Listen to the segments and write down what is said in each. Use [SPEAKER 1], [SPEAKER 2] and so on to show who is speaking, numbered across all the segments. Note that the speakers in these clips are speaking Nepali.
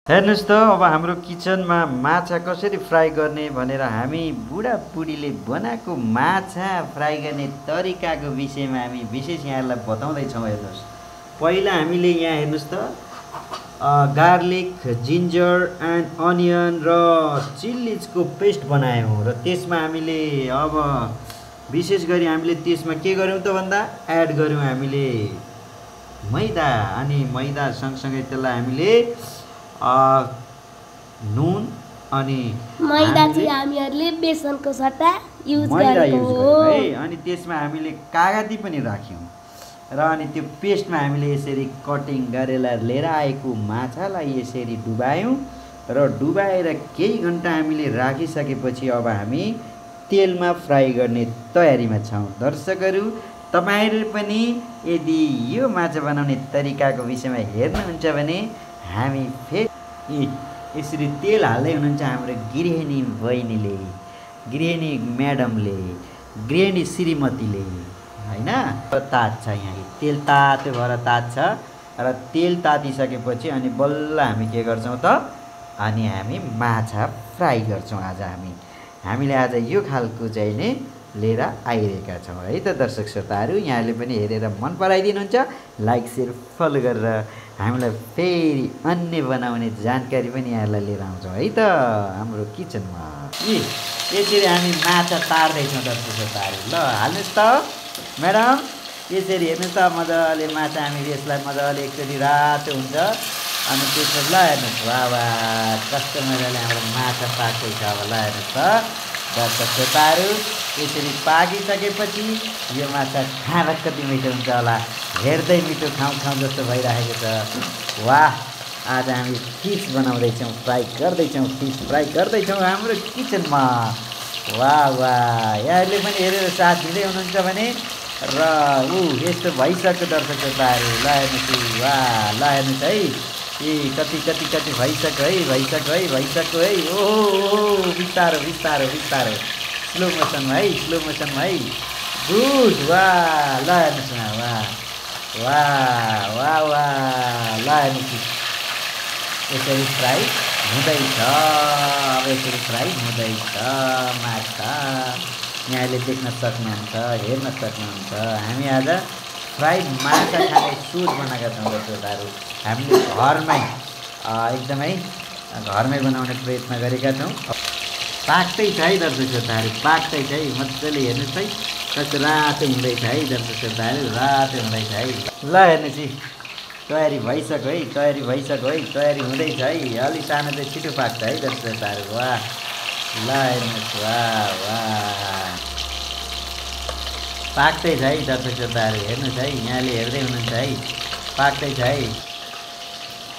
[SPEAKER 1] हेर्नुस् त अब हाम्रो किचनमा माछा कसरी फ्राई गर्ने भनेर हामी बुढाबुढीले बनाएको माछा फ्राई गर्ने तरिकाको विषयमा हामी विशेष यहाँहरूलाई बताउँदैछौँ। हेर्नुहोस्, पहिला हामीले यहाँ हेर्नुहोस् त गार्लिक, जिन्जर एन्ड अनियन र चिल्लीको पेस्ट बनायौँ र त्यसमा हामीले अब विशेष गरी हामीले त्यसमा के गर्यौँ त भन्दा एड गर्यौँ हामीले मैदा। अनि मैदा सँगसँगै त्यसलाई हामीले नुन अनि
[SPEAKER 2] मैदा चाहिँ हामीहरूले बेसनको सट्टा युज
[SPEAKER 1] मैदा
[SPEAKER 2] गरेको
[SPEAKER 1] युज
[SPEAKER 2] हो
[SPEAKER 1] गर्यौँ है। अनि त्यसमा हामीले कागती पनि राख्यौँ र अनि त्यो पेस्टमा हामीले यसरी कटिङ गरेर लिएर आएको माछालाई यसरी डुबायौँ र डुबाएर केही घन्टा हामीले राखिसकेपछि अब हामी तेलमा फ्राई गर्ने तयारीमा छौँ। दर्शकहरू, तपाईँहरू पनि यदि यो माछा बनाउने तरिकाको विषयमा हेर्नुहुन्छ भने हामी फेरि यसरी तेल हाल्दै हुनुहुन्छ हाम्रो गृहिणी बहिनीले, गृहिणी म्याडमले, गृहिणी श्रीमतीले, होइन? तात्छ यहाँ तेल तातो भएर तात्छ र तेल तातिसकेपछि अनि बल्ल हामी के गर्छौँ त अनि हामी माछा फ्राई गर्छौँ। हामीले आज यो खालको चाहिँ नै लिएर आइरहेका छौँ है त। दर्शक श्रोताहरू, यहाँले पनि हेरेर मन पराइदिनुहुन्छ, लाइक सेयर फलो गरेर हामीलाई फेरि अन्य बनाउने जानकारी पनि यहाँलाई लिएर आउँछौँ है त हाम्रो किचनमा। यसरी हामी माछा तार्दैछौँ दर्शक श्रोताहरू। ल हाल्नुहोस् त म्याडम, यसरी हेर्नुहोस् त मजाले माछा हामी यसलाई मजाले एकचोटि रातो हुन्छ अनि त्यसपछि ल हेर्नुहोस्, वाह वाह कस्तो मजाले हाम्रो माछा पाक्दैछ। अब ल हेर्नुहोस् त दर्शक श्रोताहरू, यसरी पाकिसकेपछि यो माछा खाँदा कति मिठो हुन्छ होला, हेर्दै मिठो खाउँ खाउँ जस्तो भइरहेको छ। वाह, आज हामी फिस बनाउँदैछौँ, फ्राई गर्दैछौँ, फिस फ्राई गर्दैछौँ हाम्रो किचनमा। वाह वाह, यहाँहरूले पनि हेरेर साथ दिँदै हुनुहुन्छ भने र यस्तो भइसक्यो दर्शक श्रोताहरू। ल हेर्नुहोस्, वाह ल हेर्नुहोस् है, कति कति कति भइसक्यो है। ओहो, बिस्तारो बिस्तारो बिस्तारो, स्लो मोसनमा है। गुड, वाह ल हेर्नुहोस् न, वाह वाह वाह वाह, ल हेर्नुहोस् यसरी फ्राई हुँदैछ। अब यसरी फ्राई हुँदैछ माछा, यहाँले देख्न सक्नुहुन्छ, हेर्न सक्नुहुन्छ। हामी आज फ्राई माछा खाने सुट बनाएका छौँ दर्शकहरू। हामीले घरमै एकदमै घरमै बनाउने प्रयत्न गरेका छौँ। पाक्दै छ है दर्शक श्रोताहरू, पाक्दै छ है, मजाले हेर्नुहोस् है कस्तो रातो हुँदैछ है दर्शक श्रोताहरू, रातो हुँदैछ है। ल हेर्नुहोस् है, तयारी भइसक्यो है, तयारी हुँदैछ है। अलि सानो चाहिँ छिटो पाक्छ है दर्शक श्रोताहरू। वाह ल हेर्नुहोस्, वाह वाह पाक्दै छ है दर्शक श्रोताहरू, हेर्नुहोस् है, यहाँले हेर्दै हुनुहुन्छ है, पाक्दै छ है।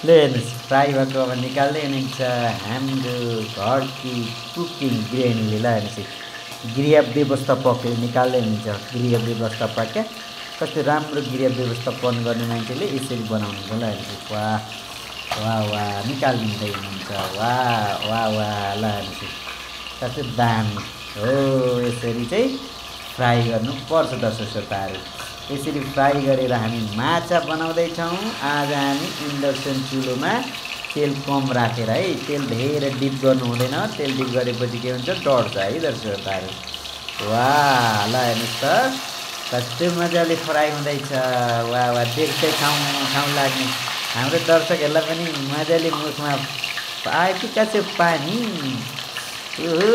[SPEAKER 1] ल हेर्नुहोस्, फ्राई भएको अब निकाल्दै हुनुहुन्छ हाम्रो घरकी कुकिङ गृहिणीले। ल हेर्नुहोस् है, गृह व्यवस्थापकले निकाल्दै हुनुहुन्छ, गृह व्यवस्थापक क्या, कस्तो राम्रो गृह व्यवस्थापन गर्ने मान्छेले यसरी बनाउनुहुन्छ। ल हेर्नुहोस्, वाह वाह वाह निकालिदिँदै हुनुहुन्छ, वाह वाह वाह। ल हेर्नुहोस् कस्तो दामी हो, यसरी चाहिँ फ्राई गर्नुपर्छ दर्शक श्रोताहरू। यसरी फ्राई गरेर हामी माछा बनाउँदैछौँ। आज हामी इन्डक्सन चुलोमा तेल कम राखेर है, तेल धेरै डिप गर्नु हुँदैन, तेल डिप गरेपछि के हुन्छ डढ्छ है दर्शक श्रोताहरू। वाह ल हेर्नुहोस् त कस्तो मजाले फ्राई हुँदैछ, वाह वाह, देख्दै खाउँ लाग्ने हाम्रो दर्शकहरूलाई पनि मजाले मुखमा आएका छ पानी। ओहो,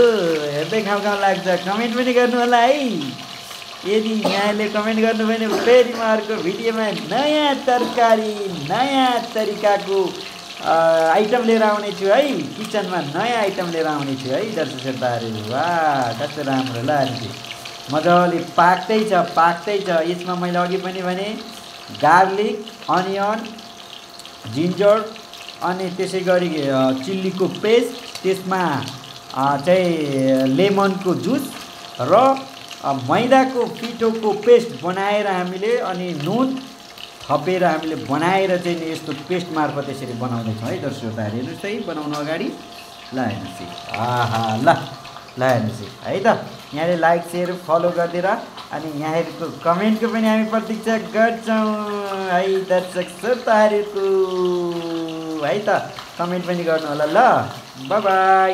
[SPEAKER 1] हेर्दै खाउँ लाग्छ। कमेन्ट पनि गर्नु होला है, यदि यहाँले कमेन्ट गर्नुभयो भने फेरि म अर्को भिडियोमा नयाँ तरकारी नयाँ तरिकाको आइटम लिएर आउने छु है, किचनमा नयाँ आइटम लिएर आउने छु है दर्शक श्रोताहरू। वाह कस्तो राम्रो। ल मजाले पाक्दै छ। यसमा मैले अघि पनि भने गार्लिक, अनियन, जिन्जर अनि त्यसै गरी चिल्लीको पेस्ट, त्यसमा चाहिँ लेमनको जुस र मैदाको पिठोको पेस्ट बनाएर हामीले अनि नुन थपेर हामीले बनाएर चाहिँ यस्तो पेस्ट मार्फत यसरी बनाउँदैछौँ है दर्शक श्रोताहरू। हेर्नुहोस् है बनाउनु अगाडि। ल हेर्नुहोस् है, आहा ल हेर्नुहोस् है त, यहाँले लाइक सेयर फलो गरिदिएर अनि यहाँहरूको कमेन्टको पनि हामी प्रतीक्षा गर्छौँ है दर्शक श्रोताहरूको। है त कमेन्ट पनि गर्नु होला ल बाई बाई